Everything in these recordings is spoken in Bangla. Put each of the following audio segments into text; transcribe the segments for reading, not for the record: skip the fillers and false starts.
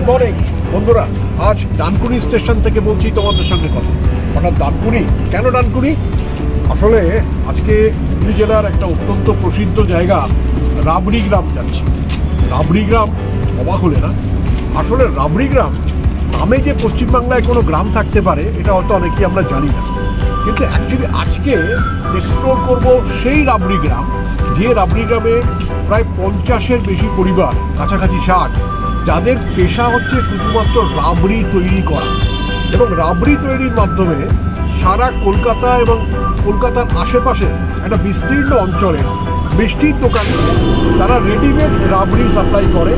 মর্নিং বন্ধুরা, আজ ডানকুনি স্টেশন থেকে বলছি তোমাদের সঙ্গে কথা। হঠাৎ ডানকুনি কেন? ডানকুনি আসলে আজকে হুগলি জেলার একটা অত্যন্ত প্রসিদ্ধ জায়গা রাবড়ি গ্রাম যাচ্ছি। রাবড়ি গ্রাম অবাক হলে না? আসলে রাবড়ি গ্রাম নামে যে পশ্চিমবাংলায় কোনো গ্রাম থাকতে পারে এটা হয়তো অনেকেই আমরা জানি না, কিন্তু অ্যাকচুয়ালি আজকে এক্সপ্লোর করব সেই রাবড়ি গ্রাম, যে রাবড়ি গ্রামে প্রায় 50-এর বেশি পরিবার, কাছাকাছি 60, যাদের পেশা হচ্ছে শুধুমাত্র রাবড়ি তৈরি করা। এবং রাবড়ি তৈরির মাধ্যমে সারা কলকাতা এবং কলকাতার আশেপাশে একটা বিস্তীর্ণ অঞ্চলে মিষ্টির দোকান তারা রেডিমেড রাবড়ি সাপ্লাই করে।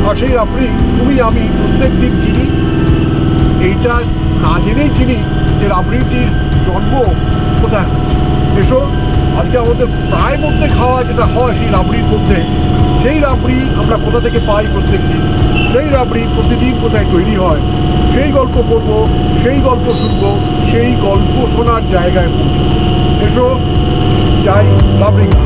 আর সেই রাবড়ি তুমি আমি প্রত্যেক দিন কিনি। এইটা না জেনেই চিনি যে রাবড়িটির জন্ম কোথায়। এসো আজকে আমাদের প্রায় মধ্যে খাওয়া যেটা হয় সেই রাবড়ির মধ্যে, সেই রাবড়ি আমরা কোথা থেকে পাই প্রত্যেক দিন, সেই রাবড়ি প্রতিদিন কোথায় তৈরি হয়, সেই গল্প করব, সেই গল্প শুনব, সেই গল্প শোনার জায়গায় পৌঁছব। এসো যাই রাবড়ি গ্রাম।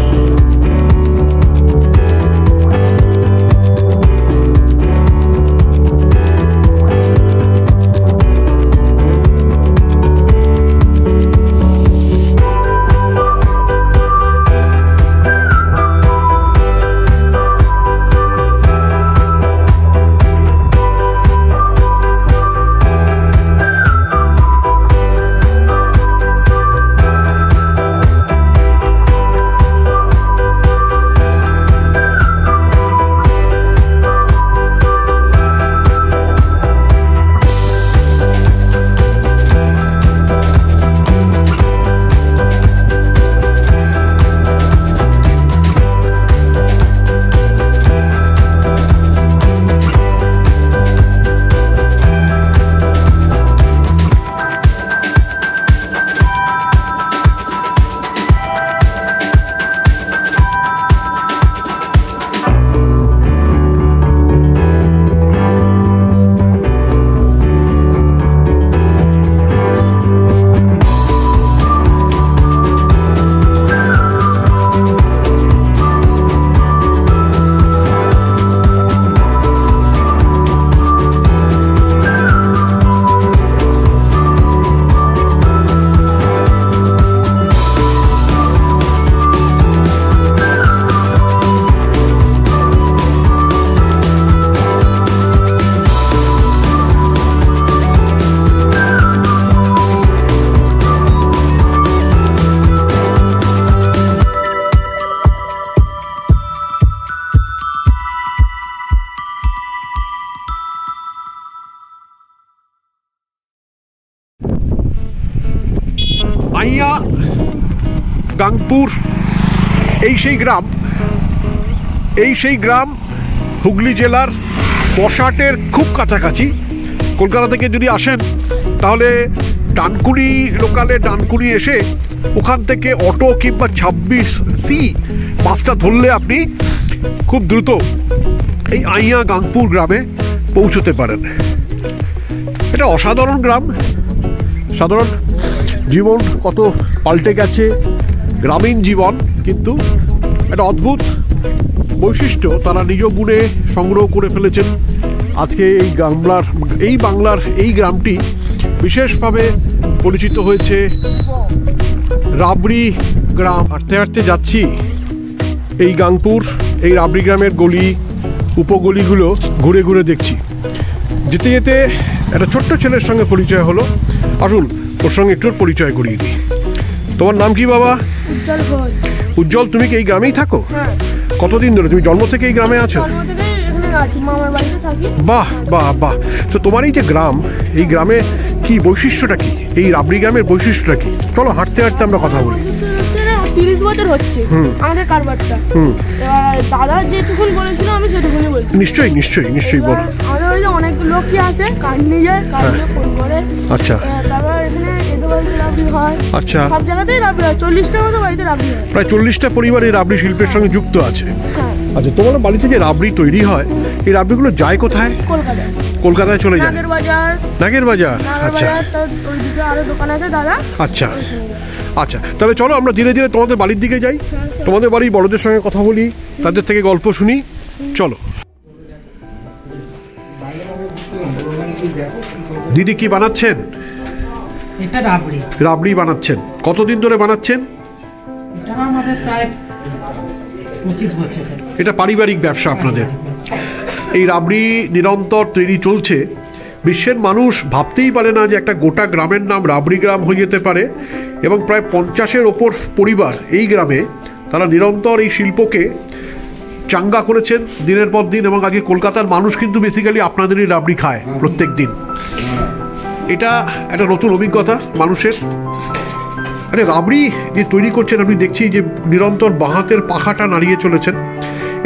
আইয়া গাংপুর, এই সেই গ্রাম হুগলি জেলার বসাটের খুব কাছাকাছি। কলকাতা থেকে যদি আসেন তাহলে ডানকুনি লোকালে ডানকুনি এসে ওখান থেকে অটো কিংবা 26C বাসটা ধরলে আপনি খুব দ্রুত এই আইয়া গাংপুর গ্রামে পৌঁছতে পারেন। এটা অসাধারণ গ্রাম। সাধারণ জীবন কত পাল্টে গেছে, গ্রামীণ জীবন, কিন্তু একটা অদ্ভুত বৈশিষ্ট্য তারা নিজ গুণে সংগ্রহ করে ফেলেছেন। আজকে এই বাংলার এই গ্রামটি বিশেষভাবে পরিচিত হয়েছে রাবড়ি গ্রাম। হাঁটতে হাঁটতে যাচ্ছি এই গাংপুর, এই রাবড়ি গ্রামের গলি উপগলিগুলো ঘুরে ঘুরে দেখছি। যেতে যেতে একটা ছোট্ট ছেলের সঙ্গে পরিচয় হলো। আসুন ওর সঙ্গে একটু পরিচয় করিয়ে দিই। তোমার নাম কি বাবা? উজ্জ্বল ঘোষ। উজ্জ্বল, তুমি কি এই গ্রামেই থাকো? কতদিন ধরে? তুমি জন্ম থেকে এই গ্রামে আছো? বাহ বাহ বাহ। তো তোমার এই যে গ্রাম, এই গ্রামে কি বৈশিষ্ট্যটা কি? এই রাবড়ি গ্রামের বৈশিষ্ট্যটা কি? চলো হাঁটতে হাঁটতে আমরা কথা বলি। 30 বছর হচ্ছে আমাদের কারবারটা। দাদা যেটুকুন বলেছিল আমি সেটুকুনি বলছি। নিশ্চয়ই নিশ্চয়ই নিশ্চয়ই বলো। আমাদের অনেক লোকই আছে, কাজ নিয়ে যায়, কাজ নিয়ে ফোন করে। আচ্ছা। তারপর এখানে রাবড়ি হয়। আচ্ছা। সব জায়গাতেই রাবড়ি হয়। 40টার মতো বাড়িতে রাবড়ি হয়। প্রায় 40টা পরিবার এই রাবড়ি শিল্পের সঙ্গে যুক্ত আছে। আচ্ছা, তোমার বাড়িতে যে রাবড়ি তৈরি হয়, এই রাবড়িগুলো যায় কোথায়? কলকাতায়। কলকাতায় চলে যায়? নাগের বাজার। আচ্ছা, ওইদিকে আরো দোকান আছে দাদা। আচ্ছা আচ্ছা, তাহলে চলো আমরা ধীরে ধীরে তোমাদের বাড়ির দিকে যাই, তোমাদের বাড়ির বড়দের সঙ্গে কথা বলি, তাদের থেকে গল্প শুনি। চলো। দিদি কি বানাচ্ছেন? এটা রাবড়ি। রাবড়ি বানাচ্ছেন, কতদিন ধরে বানাচ্ছেন? এটা আমাদের প্রায় 25 বছর। এটা পারিবারিক ব্যবসা আপনাদের? এই রাবড়ি নিরন্তর তৈরি চলছে। বিশ্বের মানুষ ভাবতেই পারে না যে একটা গোটা গ্রামের নাম রাবড়ি গ্রাম হয়ে যেতে পারে, এবং প্রায় 50-এর ওপর পরিবার এই গ্রামে, তারা নিরন্তর এই শিল্পকে চাঙ্গা করেছেন দিনের পর দিন। এবং আজকে কলকাতার মানুষ কিন্তু বেসিক্যালি আপনাদেরই রাবড়ি খায় প্রত্যেক দিন। এটা একটা নতুন অভিজ্ঞতা মানুষের। আরে রাবড়ি যে তৈরি করছেন, আমি দেখছি যে নিরন্তর বাঁ হাতের পাখাটা নাড়িয়ে চলেছেন,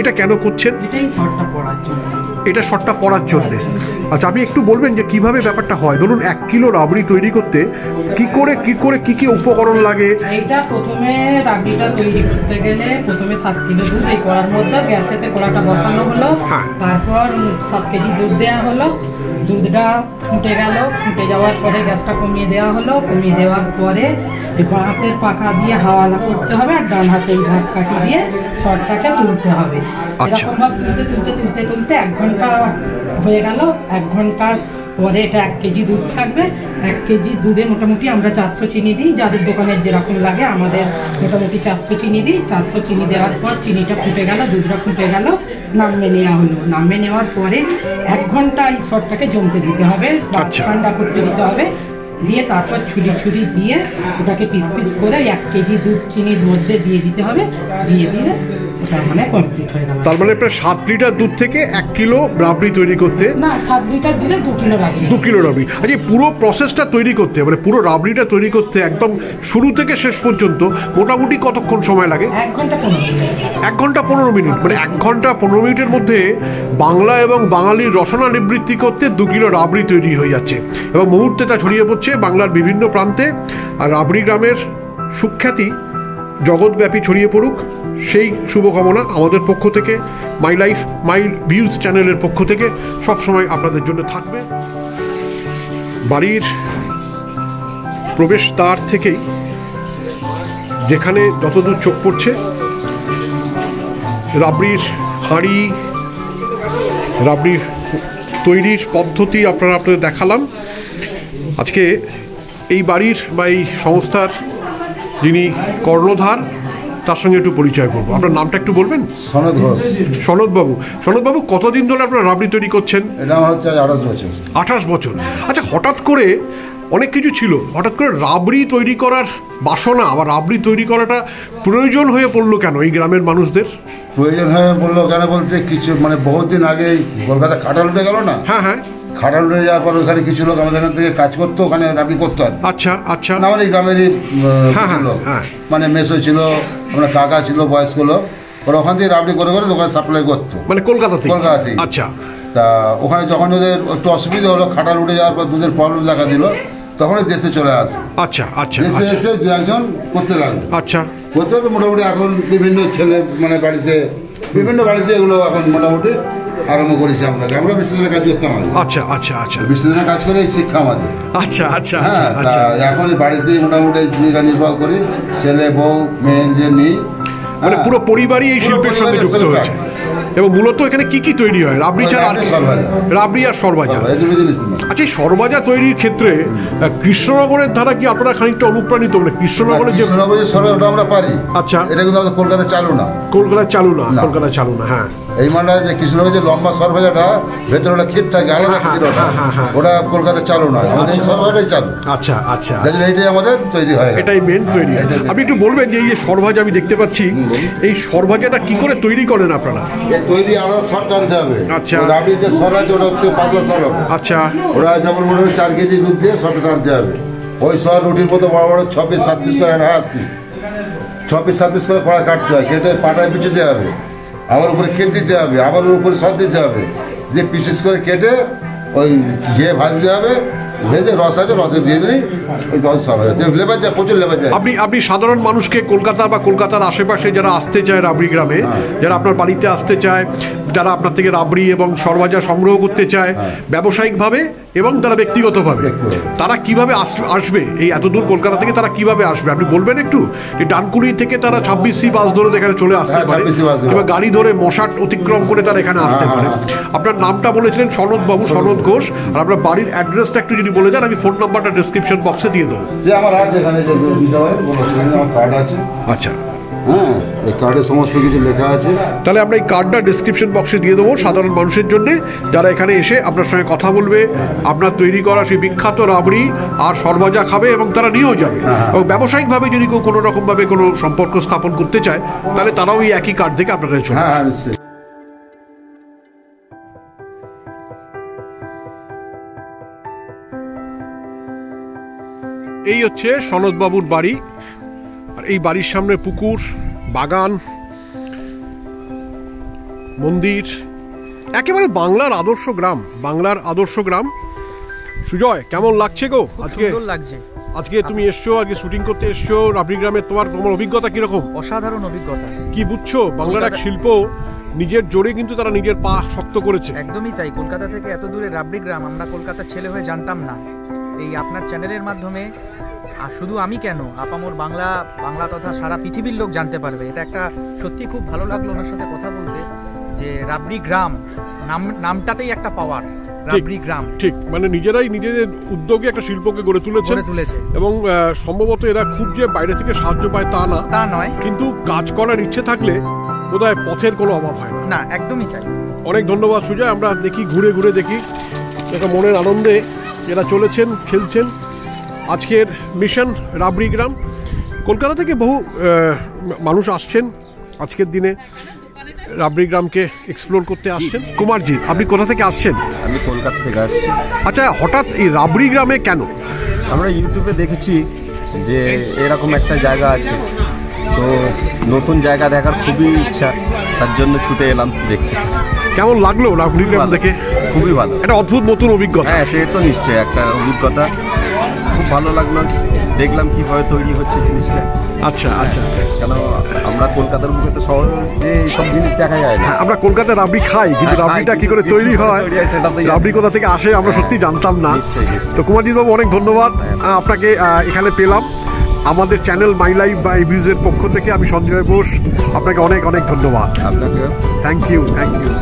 এটা কেন করছেন? এটাই শর্টটা পড়ার জন্য। এটা শর্টটা পড়ার জন্যে। আচ্ছা, আপনি একটু বলবেন যে কিভাবে ব্যাপারটা হয়? ধরুন 1 কিলো রাবড়ি তৈরি করতে কি কি উপকরণ লাগে? এইটা প্রথমে রাবড়িটা তৈরি করতে গেলে প্রথমে 7 কিলো দুধ এই কড়ার মধ্যে গ্যাসেতে কড়াটা বসানো হলো। তারপর 7 কেজি দুধ দেওয়া হলো। দুধটা ফুটে গেল, ফুটে যাওয়ার পরে গ্যাসটা কমিয়ে দেওয়া হলো। কমিয়ে দেওয়ার পরে বাঁ হাতের পাখা দিয়ে হাওয়া করতে হবে, আর ডান হাতে ঘাস কাটি দিয়ে শর্টটাকে তুলতে হবে। এরকম ভাবে তুলতে 1 ঘন্টা হয়ে গেল। 1 ঘন্টার পরে এটা 1 কেজি দুধ থাকবে। 1 কেজি দুধে মোটামুটি আমরা 400 চিনি দিই, যাদের দোকানের যেরকম লাগে। আমাদের মোটামুটি 400 চিনি দিই। 400 চিনি দেওয়ার পর চিনিটা ফুটে গেল, দুধটা ফুটে গেল, নামিয়ে নেওয়া হলো। নামিয়ে নেওয়ার পরে 1 ঘন্টা এই শর্টটাকে জমতে দিতে হবে, ঠান্ডা করতে দিতে হবে। দিয়ে তারপর ছুরি দিয়ে ওটাকে পিস করে 1 কেজি দুধ চিনির মধ্যে দিয়ে দিতে হবে। দিয়ে দিলে তার মানে কমপ্লিট হয়ে গেল। তার মানে প্রায় 7 লিটার দুধ থেকে 1 কিলো রাবড়ি তৈরি করতে? না, 7 লিটার দুধে 2 কিলো রাবড়ি। 2 কিলো রাবড়ি। আচ্ছা, পুরো প্রসেসটা তৈরি করতে, মানে পুরো রাবড়িটা তৈরি করতে একদম শুরু থেকে শেষ পর্যন্ত মোটামুটি কতক্ষণ সময় লাগে? 1 ঘন্টা 15 মিনিট। 1 ঘন্টা 15 মিনিট, মানে 1 ঘন্টা 15 মিনিটের মধ্যে বাংলা এবং বাঙালির রসনা নিবৃত্তি করতে 2 কিলো রাবড়ি তৈরি হয়ে যাচ্ছে, এবং মুহূর্তে তা ছড়িয়ে পড়ছে বাংলার বিভিন্ন প্রান্তে। আর রাবড়ি গ্রামের সুখ্যাতি জগৎব্যাপী ছড়িয়ে পড়ুক, সেই শুভকামনা আমাদের পক্ষ থেকে, মাই লাইফ মাই ভিউজ চ্যানেলের পক্ষ থেকে সবসময় আপনাদের জন্য থাকবে। বাড়ির প্রবেশদ্বার থেকেই যেখানে যতদূর চোখ পড়ছে রাবড়ির হাঁড়ি, রাবড়ির তৈরির পদ্ধতি আপনাদের দেখালাম। আজকে এই বাড়ির বা এই সংস্থার যিনি কর্ণধার, তার সঙ্গে একটু পরিচয় করবো। আপনার নামটা একটু বলবেন? সনদ ঘোষ। সনদবাবু, কতদিন ধরে আপনার রাবড়ি তৈরি করছেন? এটা আমার হচ্ছে 28 বছর। 28 বছর। আচ্ছা, হঠাৎ করে অনেক কিছু ছিল, হঠাৎ করে রাবড়ি তৈরি করার বাসনা বা রাবড়ি তৈরি করাটা প্রয়োজন হয়ে পড়লো কেন এই গ্রামের মানুষদের? প্রয়োজন হয়ে পড়লো কেন বলতে, কিছু মানে বহুদিন আগে কলকাতা খাটাল উঠে গেল না? হ্যাঁ। খাটাল উঠে যাওয়ার পর ওখানে কিছু লোক আমাদের এখান থেকে কাজ করতো, ওখানে রাবড়ি করতো। আচ্ছা। না, মানে এই গ্রামেরই লোক, মানে মেসো ছিল, আমরা কাকা ছিল, বয়স্ক লোক, ওরা ওখান থেকে রাবড়ি করে দোকানে সাপ্লাই করতো, মানে কলকাতা থেকে। আচ্ছা। তা ওখানে যখন ওদের একটু অসুবিধা হলো, খাটাল উঠে যাওয়ার পর দুধের প্রবলেম দেখা দিল, তখনই দেশে চলে আসে। আচ্ছা। দেশে এসে 2-1 করতে লাগলো। আচ্ছা। করতে মোটামুটি এখন বিভিন্ন ছেলে মানে বিভিন্ন বাড়িতে এগুলো এখন মোটামুটি আরম্ভ করেছি। আমরা বিশ্ববিদ্যালয়ে কাজ করতাম। আচ্ছা। বিশ্ববিদ্যালয়ে কাজ করে এই শিক্ষা আমাদের। আচ্ছা। এখন এই বাড়িতেই মোটামুটি জীবিকা নির্বাহ করি, ছেলে বউ মেয়ে যে নেই, মানে পুরো পরিবারই এই শিল্পের সঙ্গে যুক্ত হয়েছে। এবং মূলত এখানে কি তৈরি হয়? রাবড়ি ছাড়া রাবড়ি আর সরভাজা। আচ্ছা, এই সরভাজা তৈরির ক্ষেত্রে কৃষ্ণনগরের ধারা কি আপনারা খানিকটা অনুপ্রাণিত? মানে কৃষ্ণনগরের যে সরভাজা আমরা পারি। আচ্ছা, এটা কিন্তু আমাদের কলকাতায় চালু না। কলকাতায় চালু না। হ্যাঁ, এই মালটা যে কৃষ্ণনগরের যে লম্বা সরভাজাটা ভেতরে ওটা ক্ষেত থাকে আলাদা, ওটা কলকাতায় চালু না, আমাদের সরভাজাটাই চালু। আচ্ছা। এইটাই আমাদের তৈরি হয়, এটাই মেন তৈরি। আপনি একটু বলবেন যে এই যে সরভাজা আমি দেখতে পাচ্ছি, এই সরভাজাটা কি করে তৈরি করেন আপনারা? তৈরি আলাদা শর্ট টানতে হবে। আচ্ছা। রাবড়ির যে সর আছে ওটা হচ্ছে পাতলা সর। আচ্ছা। ওরা যেমন মোটামুটি 4 কেজি দুধ দিয়ে শর্ট টানতে হবে। ওই সর রুটির মতো বড় বড় 26-27 করে একটা আসছি, 26-27 করে কড়া কাটতে হয়, কেটে পাটায় বিছুতে হবে, আবার উপরে খেত দিতে হবে, আবার ওর উপরে সর দিতে হবে, দিয়ে পিস করে কেটে ওই ঘিয়ে ভাজতে হবে, ভেজে রস আছে রসে দিয়ে দিলেই ওই সর হয়ে যায়। লেবার যায়, প্রচুর লেবার যায়। আপনি সাধারণ মানুষকে কলকাতা বা কলকাতার আশেপাশে যারা আসতে চায় রাবড়ি গ্রামে, যারা আপনার বাড়িতে আসতে চায়, যারা আপনার থেকে রাবড়ি এবং সরভাজা সংগ্রহ করতে চায় ব্যবসায়িকভাবে এবং তারা ব্যক্তিগতভাবে, তারা কিভাবে আসবে এই এত দূর কলকাতা থেকে, তারা কিভাবে আসবে আপনি বলবেন একটু? যে ডানকুনি থেকে তারা 26C বাস ধরে এখানে চলে আসতে পারে, কিংবা গাড়ি ধরে মশাট অতিক্রম করে তারা এখানে আসতে পারে। আপনার নামটা বলেছিলেন সনদ বাবু, সনদ ঘোষ, আর আপনার বাড়ির অ্যাড্রেসটা একটু যদি বলে দেন, আমি ফোন নাম্বারটা ডেসক্রিপশন বক্সে দিয়ে দেবো। আমার আছে এখানে, আমার কার্ড আছে। আচ্ছা, হ্যাঁ, এই কার্ডে সমস্ত কিছু লেখা আছে। তাহলে আমরা এই কার্ডটা ডিসক্রিপশন বক্সে দিয়ে দেবো সাধারণ মানুষের জন্য, যারা এখানে এসে আপনার সঙ্গে কথা বলবে, আপনার তৈরি করা সেই বিখ্যাত রাবড়ি আর সরভাজা খাবে এবং তারা নিয়েও যাবে। এবং ব্যবসায়িকভাবে যদি কেউ কোনো রকমভাবে কোনো সম্পর্ক স্থাপন করতে চায়, তাহলে তারাও এই একই কার্ড থেকে আপনার কাছে চলে আসবে। হ্যাঁ, নিশ্চয়ই। এই হচ্ছে সনদবাবুর বাড়ি, আর এই বাড়ির সামনে পুকুর, বাগান, মন্দির, একেবারে বাংলার আদর্শ গ্রাম, বাংলার আদর্শ গ্রাম। সুজয়, কেমন লাগছে গো আজকে? সুন্দর লাগছে। আজকে তুমি এসছো, আজকে শুটিং করতে এসছো রাবড়ি গ্রামে, তোমার অভিজ্ঞতা কিরকম? অসাধারণ অভিজ্ঞতা। কি বুঝছো, বাংলার এক শিল্প নিজের জোরে কিন্তু তারা নিজের পা শক্ত করেছে। একদমই তাই। কলকাতা থেকে এত দূরে রাবড়ি গ্রাম আমরা কলকাতার ছেলে হয়ে জানতাম না। এই আপনার চ্যানেলের মাধ্যমে আর শুধু আমি কেন, আপামর বাংলা তথা সারা পৃথিবীর লোক জানতে পারবে। এটা একটা সত্যি খুব ভালো লাগলো ওনার সাথে কথা বলতে, যে রাবড়ি গ্রাম নামটাতেই একটা পাওয়ার। রাবড়ি গ্রাম ঠিক, মানে নিজেরাই নিজেদের উদ্যোগে একটা শিল্পকে গড়ে তুলেছে এবং সম্ভবত এরা খুব যে বাইরে থেকে সাহায্য পায় তা নয়, কিন্তু কাজ করার ইচ্ছে থাকলে বোধহয় পথের কোনো অভাব হয় না। একদমই তাই। অনেক ধন্যবাদ সুজয়। আমরা দেখি, ঘুরে ঘুরে দেখি, একটা মনের আনন্দে এরা চলেছেন, খেলছেন। আজকের মিশন রাবড়ি গ্রাম, কলকাতা থেকে বহু মানুষ আসছেন আজকের দিনে রাবড়ি গ্রামকে এক্সপ্লোর করতে আসছেন। কুমারজি, আপনি কোথা থেকে আসছেন? আমি কলকাতা থেকে আসছি। আচ্ছা, হঠাৎ এই রাবড়ি গ্রামে কেন? আমরা ইউটিউবে দেখেছি যে এরকম একটা জায়গা আছে, তো নতুন জায়গা দেখার খুবই ইচ্ছা, তার জন্য ছুটে এলাম দেখতে। কেমন লাগলো রাবড়ি গ্রাম দেখে? খুবই ভালো, একটা অদ্ভুত নতুন অভিজ্ঞতা। হ্যাঁ, সে তো নিশ্চয়ই একটা অভিজ্ঞতা, খুব ভালো লাগলো। দেখলাম কিভাবে তৈরি হচ্ছে জিনিসটা। আচ্ছা আচ্ছা, কেন আমরা কলকাতার বুকে তো শহর যে সব জিনিস দেখা যায় না। আমরা কলকাতার রাবড়ি খাই, কিন্তু রাবড়িটা কি করে তৈরি হয়, রাবড়ি কোথা থেকে আসে আমরা সত্যি জানতাম না। তো কুমারজিৎ বাবু, অনেক ধন্যবাদ আপনাকে এখানে পেলাম। আমাদের চ্যানেল মাই লাইফ বাই ভিউজের পক্ষ থেকে আমি সঞ্জয় বোস, আপনাকে অনেক অনেক ধন্যবাদ। আপনাকে থ্যাংক ইউ, থ্যাংক ইউ।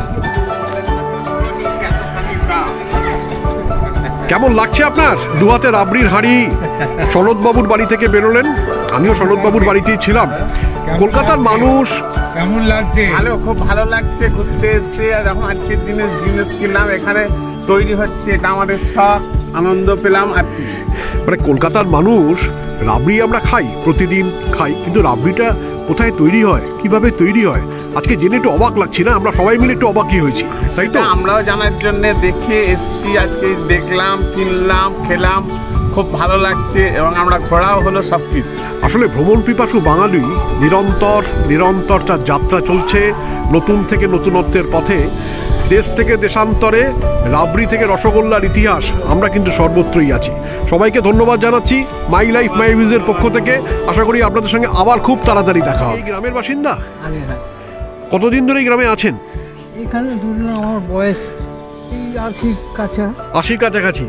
কেমন লাগছে আপনার দুহাতে রাবড়ির হাঁড়ি? সনদবাবুর বাড়ি থেকে বেরোলেন, আমিও সনদবাবুর বাড়িতেই ছিলাম। কলকাতার মানুষ কেমন লাগছে? ভালো, খুব ভালো লাগছে ঘুরতে এসে। আর যখন আজকের দিনে জিনিস কিনলাম, এখানে তৈরি হচ্ছে, এটা আমাদের শখ, আনন্দ পেলাম আর কি। মানে কলকাতার মানুষ রাবড়ি আমরা খাই, প্রতিদিন খাই, কিন্তু রাবড়িটা কোথায় তৈরি হয়, কিভাবে তৈরি হয়, আজকে জেনে একটু অবাক লাগছে না? আমরা সবাই মিলে একটু অবাকই হয়েছি, তাই তো? আমরাও জানার জন্য দেখে এসছি, আজকে দেখলাম, কিনলাম, খেলাম, খুব ভালো লাগছে এবং আমরা ঘোরাও হলো সবকিছু। আসলে ভ্রমণ পিপাসু বাঙালি নিরন্তর তার যাত্রা চলছে নতুন থেকে নতুনত্বের পথে। দেশ থেকে দেশান্তরে, রাবড়ি থেকে রসগোল্লার ইতিহাস, আমরা কিন্তু সর্বত্রই আছি। সবাইকে ধন্যবাদ জানাচ্ছি মাই লাইফ মাই ভিউজের পক্ষ থেকে। আশা করি আপনাদের সঙ্গে আবার খুব তাড়াতাড়ি দেখা হবে। এই গ্রামের বাসিন্দা? কতদিন ধরে এই গ্রামে আছেন? এখানে ধরুন আমার বয়স এই 80 কাছাকাছি।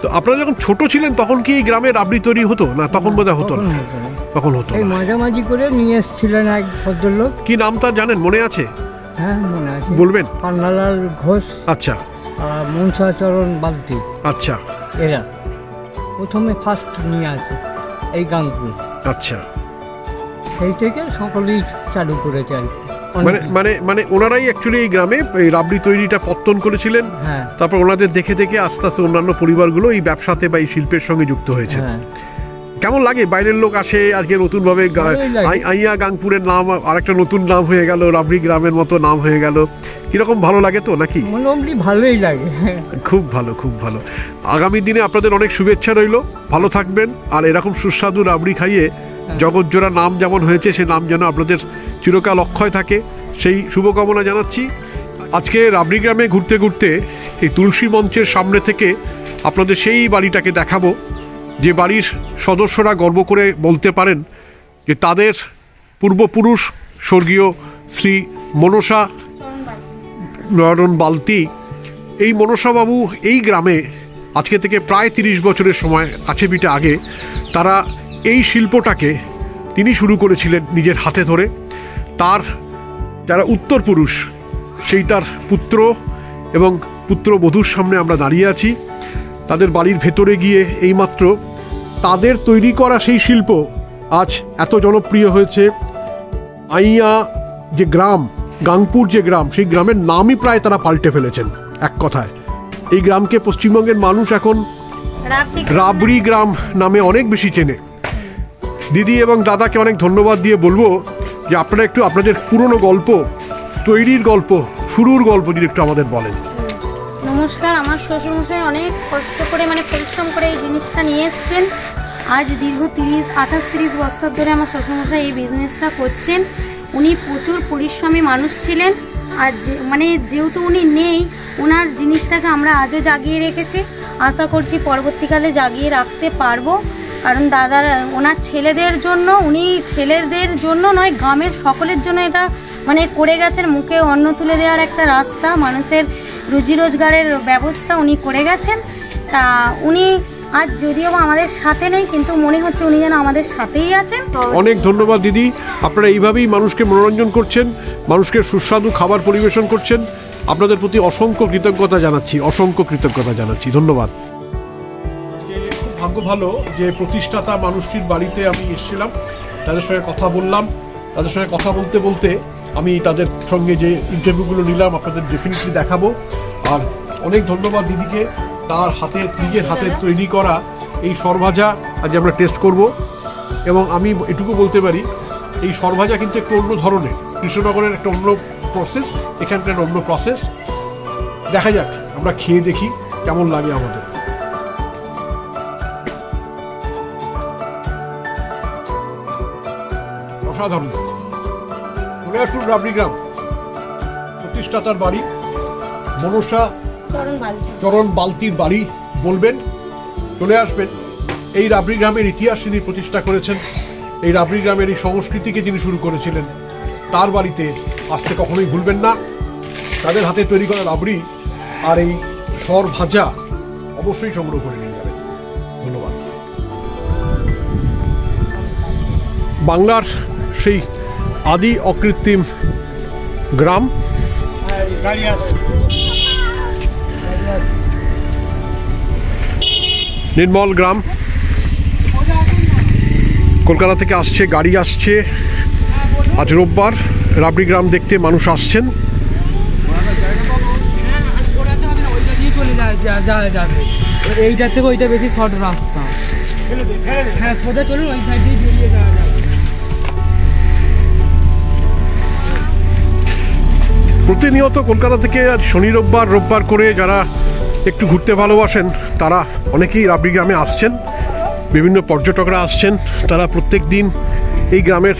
তো আপনারা যখন ছোট ছিলেন তখন কি এই গ্রামে রাবড়ি তৈরি হতো না? তখন বোধহয় হতো না, তখন হতো এই মাঝামাঝি করে নিয়ে এসেছিলেন এক ভদ্রলোক। কি নাম তার জানেন, মনে আছে? হ্যাঁ, মনে আছে। বলবেন? পান্নালাল ঘোষ। আচ্ছা। আর মনসাচরণ বাগদি। আচ্ছা। এরা প্রথমে ফার্স্ট নিয়ে আসে এই গানগুলো। আচ্ছা। সেই থেকে সকলেই চালু করেছে আর কি। মানে ওনারাই অ্যাকচুয়ালি এই গ্রামে এই রাবড়ি তৈরিটা পত্তন করেছিলেন। হ্যাঁ। তারপর ওনাদের দেখে দেখে আস্তে আস্তে অন্যান্য পরিবারগুলো এই ব্যবসাতে বা এই শিল্পের সঙ্গে যুক্ত হয়েছে। কেমন লাগে? বাইরের লোক আসে, আজকে নতুন ভাবে আইয়া গাংপুরের নাম আরেকটা নতুন নাম হয়ে গেল, রাবড়ি গ্রামের মতো নাম হয়ে গেল, কিরকম ভালো লাগে তো নাকি? মোটামুটি ভালোই লাগে। খুব ভালো, খুব ভালো। আগামী দিনে আপনাদের অনেক শুভেচ্ছা রইল, ভালো থাকবেন। আর এরকম সুস্বাদু রাবড়ি খাইয়ে জগৎজোড়া নাম যেমন হয়েছে, সে নাম যেন আপনাদের চিরকাল অক্ষয় থাকে, সেই শুভকামনা জানাচ্ছি। আজকে রাবড়ি গ্রামে ঘুরতে ঘুরতে এই তুলসী মঞ্চের সামনে থেকে আপনাদের সেই বাড়িটাকে দেখাবো, যে বাড়ির সদস্যরা গর্ব করে বলতে পারেন যে তাদের পূর্বপুরুষ স্বর্গীয় শ্রী মনসা নয়ন বালতি, এই মনসাবাবু এই গ্রামে আজকে থেকে প্রায় 30 বছরের সময় কাছে পিঠে আগে তারা এই শিল্পটাকে তিনি শুরু করেছিলেন নিজের হাতে ধরে। তার যারা উত্তরপুরুষ সেই তার পুত্র এবং পুত্রবধূর সামনে আমরা দাঁড়িয়ে আছি। তাদের বাড়ির ভেতরে গিয়ে এইমাত্র তাদের তৈরি করা সেই শিল্প আজ এত জনপ্রিয় হয়েছে। আইয়া যে গ্রাম, গাংপুর যে গ্রাম, সেই গ্রামের নামই প্রায় তারা পাল্টে ফেলেছেন। এক কথায় এই গ্রামকে পশ্চিমবঙ্গের মানুষ এখন রাবড়ি গ্রাম নামে অনেক বেশি চেনে। দিদি এবং দাদাকে অনেক ধন্যবাদ দিয়ে বলবো যে আপনারা একটু আপনাদের পুরনো গল্প, তৈরির গল্প, শুরুর গল্প যদি একটু আমাদের বলেন। নমস্কার, আমার শ্বশুরমশাই অনেক কষ্ট করে পরিশ্রম করে এই জিনিসটা নিয়ে এসছেন। আজ দীর্ঘ 28-30 বছর ধরে আমার শ্বশুরমশাই এই বিজনেসটা করছেন। উনি প্রচুর পরিশ্রমী মানুষ ছিলেন। আর যেহেতু উনি নেই, ওনার জিনিসটাকে আমরা আজও জাগিয়ে রেখেছি। আশা করছি পরবর্তীকালে জাগিয়ে রাখতে পারবো। কারণ দাদার ওনার ছেলেদের জন্য, উনি ছেলেদের জন্য নয়, গ্রামের সকলের জন্য এটা করে গেছেন। মুখে অন্ন তুলে দেওয়ার একটা রাস্তা, মানুষের রুজি রোজগারের ব্যবস্থা উনি করে গেছেন। তা উনি আজ যদিও আমাদের সাথে নেই, কিন্তু মনে হচ্ছে উনি যেন আমাদের সাথেই আছেন। অনেক ধন্যবাদ দিদি, আপনারা এইভাবেই মানুষকে মনোরঞ্জন করছেন, মানুষকে সুস্বাদু খাবার পরিবেশন করছেন। আপনাদের প্রতি অসংখ্য কৃতজ্ঞতা জানাচ্ছি। ধন্যবাদ। খুব ভাগ্য ভালো যে প্রতিষ্ঠাতা মানুষটির বাড়িতে আমি এসেছিলাম, তাদের সঙ্গে কথা বললাম। তাদের সঙ্গে কথা বলতে বলতে আমি তাদের সঙ্গে যে ইন্টারভিউগুলো নিলাম আপনাদের ডেফিনেটলি দেখাবো। আর অনেক ধন্যবাদ দিদিকে, তার নিজের হাতে তৈরি করা এই সরভাজা আজ আমরা টেস্ট করব। এবং আমি এটুকু বলতে পারি এই সরভাজা কিন্তু একটু অন্য ধরনের, কৃষ্ণনগরের একটা অন্য প্রসেস, এখানকার অন্য প্রসেস। দেখা যাক, আমরা খেয়ে দেখি কেমন লাগে আমাদের। অসাধারণ। রাবড়ি গ্রাম প্রতিষ্ঠাতার বাড়ি, মনসা চরণ বালতির বাড়ি বলবেন, চলে আসবেন। এই রাবড়ি গ্রামের ইতিহাস যিনি প্রতিষ্ঠা করেছেন, এই রাবড়ি গ্রামের এই সংস্কৃতিকে যিনি শুরু করেছিলেন, তার বাড়িতে আসতে কখনোই ভুলবেন না। তাদের হাতে তৈরি করা রাবড়ি আর এই সর ভাজা অবশ্যই সংগ্রহ করে নিয়ে যাবেন। ধন্যবাদ। বাংলার সেই আদি অকৃত্রিম গ্রাম, নির্মল গ্রাম, কলকাতা থেকে আসছে, গাড়ি আসছে। আজ রোববার, রাবড়ি গ্রাম দেখতে মানুষ আসছেন। এইটার থেকে ওইটা বেশি শর্ট রাস্তা। হ্যাঁ, সোজা চলুন, ওই সাইড দিয়ে বেরিয়ে যাওয়া যাবে। প্রতিনিয়ত কলকাতা থেকে আজ শনি রোববার করে যারা একটু ঘুরতে ভালোবাসেন তারা অনেকেই রাবড়ি গ্রামে আসছেন। বিভিন্ন পর্যটকরা আসছেন, তারা প্রত্যেক দিন এই গ্রামের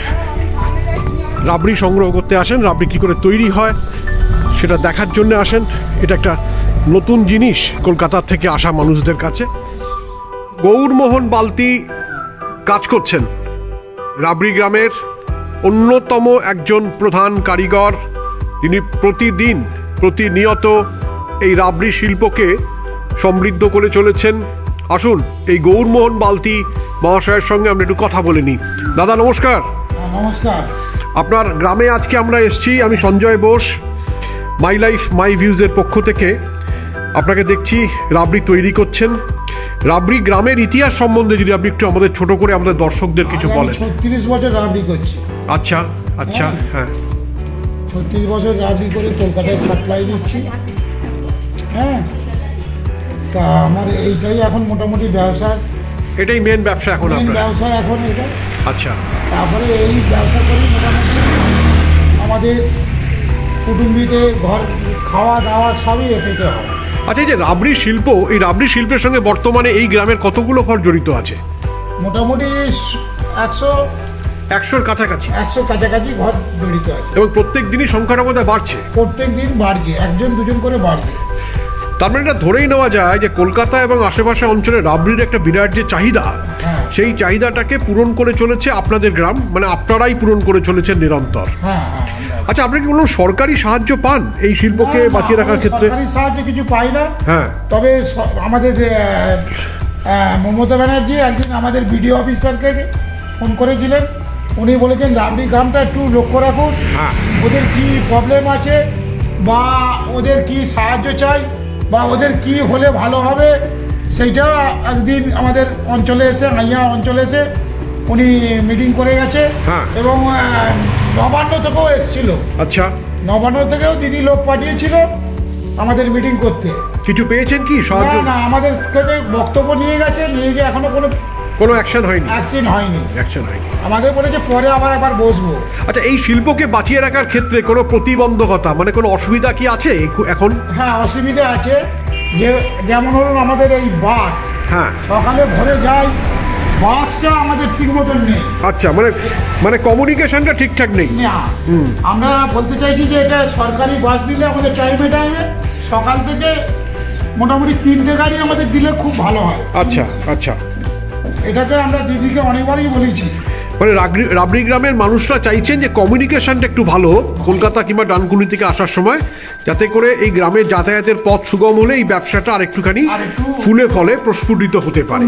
রাবড়ি সংগ্রহ করতে আসেন। রাবড়ি কী করে তৈরি হয় সেটা দেখার জন্য আসেন। এটা একটা নতুন জিনিস কলকাতা থেকে আসা মানুষদের কাছে। গৌরমোহন বালতি কাজ করছেন রাবড়ি গ্রামের অন্যতম একজন প্রধান কারিগর, তিনি প্রতিনিয়ত এই রাবড়ি শিল্পকে সমৃদ্ধ করে চলেছেন। আসুন এই গৌরমোহন বালতি মহাশয়ের সঙ্গে আমরা একটু কথা বলে নিই। দাদা নমস্কার। নমস্কার। আপনার গ্রামে আজকে আমরা এসেছি, আমি Sanjay Bose, my life my ভিউজের পক্ষ থেকে। আপনাকে দেখছি রাবড়ি তৈরি করছেন। রাবড়ি গ্রামের ইতিহাস সম্বন্ধে যদি আপনি একটু আমাদের ছোট করে আমাদের দর্শকদের কিছু বলেন। 36 বছর রাবড়ি করছি। আচ্ছা আচ্ছা, হ্যাঁ 36 বছর রাবড়ি করে কলকাতায় সাপ্লাই দিচ্ছি। হ্যাঁ, তা আমার এইটাই এখন মোটামুটি ব্যবসা, এটাই মেন ব্যবসা এখন আপনার? ব্যবসা এখন এটা। আচ্ছা, তারপরে এই ব্যবসা করি মোটামুটি আমাদের কুটুম্বিতে ঘর খাওয়া দাওয়া সবই এতে হয়। আচ্ছা, এই যে রাবড়ি শিল্প, এই রাবড়ি শিল্পের সঙ্গে বর্তমানে এই গ্রামের কতগুলো ঘর জড়িত আছে? মোটামুটি 100-100 কাছাকাছি ঘর জড়িত আছে। এবং প্রত্যেক দিনই সংখ্যাটা বোধহয় বাড়ছে? প্রত্যেক দিন বাড়ছে, 1-2 জন করে বাড়ছে। তার মানে এটা ধরেই নেওয়া যায় যে কলকাতা এবং আশেপাশে অঞ্চলে রাবড়ির একটা বিরাট যে চাহিদা, সেই চাহিদাটাকে পূরণ করে চলেছে আপনাদের গ্রাম, মানে আপনারাই পূরণ করে চলেছেন নিরন্তর। আচ্ছা, আপনি কি কোনো সরকারি সাহায্য পান এই শিল্পকে বাঁচিয়ে রাখার ক্ষেত্রে? সরকারি সাহায্য কিছু পাই না। হ্যাঁ, তবে আমাদের মমতা ব্যানার্জি একদিন আমাদের বিডিও অফিসারকে ফোন করেছিলেন, উনি বলেছেন রাবড়ি গ্রামটা একটু লক্ষ্য রাখুন, ওদের কি প্রবলেম আছে বা ওদের কি সাহায্য চাই বা ওদের কি হলে ভালো হবে, সেইটা একদিন আমাদের অঞ্চলে এসে, মাইয়া অঞ্চলে এসে উনি মিটিং করে গেছে এবং নবান্ন থেকেও এসেছিল। আচ্ছা, নবান্ন থেকেও দিদি লোক পাঠিয়েছিল আমাদের মিটিং করতে। কিছু পেয়েছেন কি সাহায্য? না, আমাদের থেকে বক্তব্য নিয়ে গেছে, নিয়ে গিয়ে এখনো কোনো অ্যাকশন হয়নি। অ্যাকশন হয়নি। আমাদের বলেছে পরে আবার বসবো। আচ্ছা, এই শিল্পকে বাঁচিয়ে রাখার ক্ষেত্রে কোনো প্রতিবন্ধকতা, মানে কোনো অসুবিধা কি আছে এখন? হ্যাঁ, অসুবিধা আছে। যেমন ধরুন আমাদের এই বাস, সকালে ভরে যায়, বাসটা আমাদের ঠিক মতন নেই। আচ্ছা, মানে কমিউনিকেশনটা ঠিকঠাক নেই। আমরা বলতে চাইছি যে এটা সরকারি বাস দিলে আমাদের টাইমে সকাল থেকে মোটামুটি 3টে গাড়ি আমাদের দিলে খুব ভালো হয়। আচ্ছা আচ্ছা, এটাকে আমরা দিদিকে অনেকবারই বলেছি। মানে রাবড়ি গ্রামের মানুষরা চাইছেন যে কমিউনিকেশনটা একটু ভালো কলকাতা কিংবা ডানকুনি থেকে আসার সময়, যাতে করে এই গ্রামের যাতায়াতের পথ সুগম হলে এই ব্যবসাটা আরেকটুখানি ফুলে ফলে প্রস্ফুটিত হতে পারে,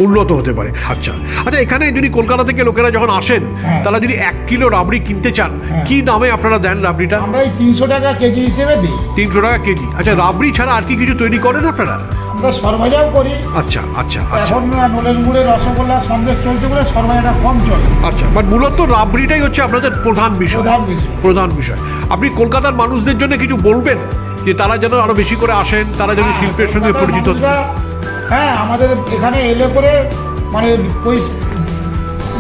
উন্নত হতে পারে। আচ্ছা আচ্ছা, এখানে যদি কলকাতা থেকে লোকেরা যখন আসেন, তারা যদি 1 কিলো রাবড়ি কিনতে চান, কি দামে আপনারা দেন রাবড়িটা? আমরা 300 টাকা কেজি হিসেবে দিই। 300 টাকা কেজি। আচ্ছা, রাবড়ি ছাড়া আর কি কিছু তৈরি করেন আপনারা? আমরা সরবাজাও করি। আচ্ছা আচ্ছা, এখন নোলেন গুড়ে রসগোল্লা সন্দেশ চলছে বলে সরবাজাটা কম চলে। আচ্ছা, বাট মূলত রাবড়িটাই হচ্ছে আপনাদের প্রধান বিষয়। আপনি কলকাতার মানুষদের জন্য কিছু বলবেন যে তারা যেন আরো বেশি করে আসেন, তারা যেন শিল্পের সঙ্গে পরিচিত? হ্যাঁ, আমাদের এখানে এলে পরে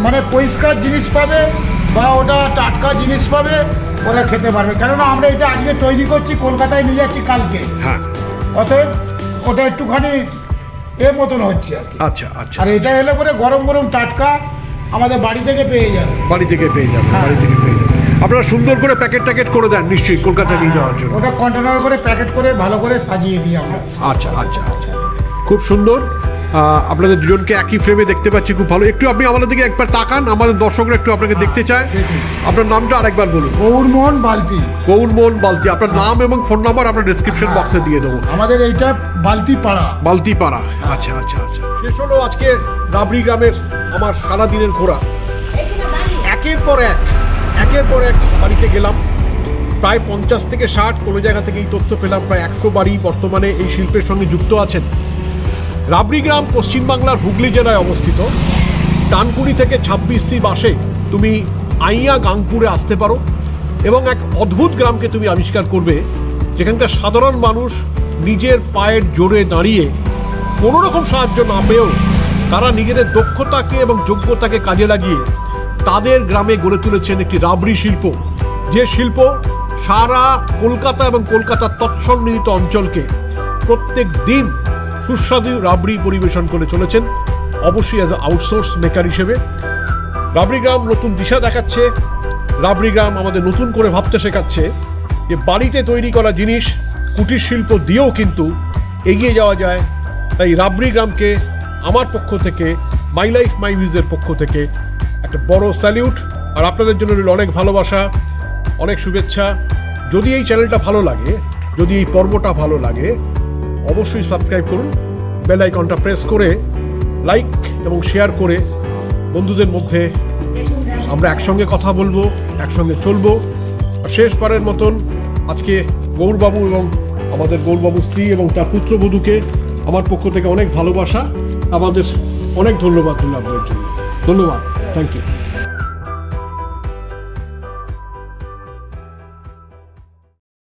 মানে পরিষ্কার জিনিস পাবে বা ওটা টাটকা জিনিস পাবে, ওরা খেতে পারবে। কেননা আমরা এটা আজকে তৈরি করছি, কলকাতায় নিয়ে যাচ্ছি কালকে। হ্যাঁ, অতএব ওটা একটুখানি মতন হচ্ছে আর কি। আচ্ছা আচ্ছা, আর এটা এলে পরে গরম গরম টাটকা আমাদের বাড়ি থেকে পেয়ে যাবে। বাড়ি থেকে পেয়ে যাবে। আপনারা সুন্দর করে প্যাকেট করে দেন নিশ্চয়ই কলকাতায় নিয়ে যাওয়ার জন্য? ওটা কন্টেনার করে প্যাকেট করে ভালো করে সাজিয়ে দিই আমরা। আচ্ছা আচ্ছা আচ্ছা, খুব সুন্দর। আপনাদের দুজনকে একই ফ্রেমে দেখতে পাচ্ছি, খুব ভালো। একটু আপনি আমাদের দিকে একবার তাকান, আমাদের দর্শকরা একটু আপনাকে দেখতে চায়। আপনার নামটা আরেকবার বলুন। গৌরমোহন বালতি। গৌরমোহন বালতি। আপনার নাম এবং ফোন নাম্বার আমরা ডেসক্রিপশন বক্সে দিয়ে দেবো। আমাদের এইটা বালতিপাড়া। আচ্ছা আচ্ছা আচ্ছা, শেষ হলো আজকে রাবড়ি গ্রামের আমার সারাদিনের ঘোরা। একের পর এক বাড়িতে গেলাম, প্রায় 50 থেকে 60, কোনো জায়গা থেকে এই তথ্য পেলাম প্রায় 100 বাড়ি বর্তমানে এই শিল্পের সঙ্গে যুক্ত আছেন। রাবড়ি গ্রাম পশ্চিমবাংলার হুগলি জেলায় অবস্থিত। ডানকুনি থেকে 26C বাসে তুমি আইয়া গাংপুরে আসতে পারো এবং এক অদ্ভুত গ্রামকে তুমি আবিষ্কার করবে, যেখানকার সাধারণ মানুষ নিজের পায়ের জোরে দাঁড়িয়ে কোনো রকম সাহায্য না পেয়েও তারা নিজেদের দক্ষতাকে এবং যোগ্যতাকে কাজে লাগিয়ে তাদের গ্রামে গড়ে তুলেছেন একটি রাবড়ি শিল্প, যে শিল্প সারা কলকাতা এবং কলকাতার তৎসন্নিহিত অঞ্চলকে প্রত্যেক দিন সুস্বাদু রাবড়ি পরিবেশন করে চলেছেন, অবশ্যই অ্যাজ এ আউটসোর্স মেকার হিসেবে। রাবড়ি গ্রাম নতুন দিশা দেখাচ্ছে। রাবড়ি গ্রাম আমাদের নতুন করে ভাবতে শেখাচ্ছে যে বাড়িতে তৈরি করা জিনিস, কুটির শিল্প দিয়েও কিন্তু এগিয়ে যাওয়া যায়। তাই রাবড়ি গ্রামকে আমার পক্ষ থেকে, মাই লাইফ মাই ভিউজের পক্ষ থেকে একটা বড় স্যালিউট। আর আপনাদের জন্য অনেক ভালোবাসা, অনেক শুভেচ্ছা। যদি এই চ্যানেলটা ভালো লাগে, যদি এই পর্বটা ভালো লাগে, অবশ্যই সাবস্ক্রাইব করুন, বেল আইকনটা প্রেস করে লাইক এবং শেয়ার করে বন্ধুদের মধ্যে আমরা একসঙ্গে কথা বলবো, একসঙ্গে চলবো। আর শেষবারের মতন আজকে গৌরবাবু এবং আমাদের গৌরবাবুর স্ত্রী এবং তার পুত্রবধূকে আমার পক্ষ থেকে অনেক ভালোবাসা, আমাদের অনেক ধন্যবাদ আপনাদের জন্য। ধন্যবাদ, থ্যাংক ইউ।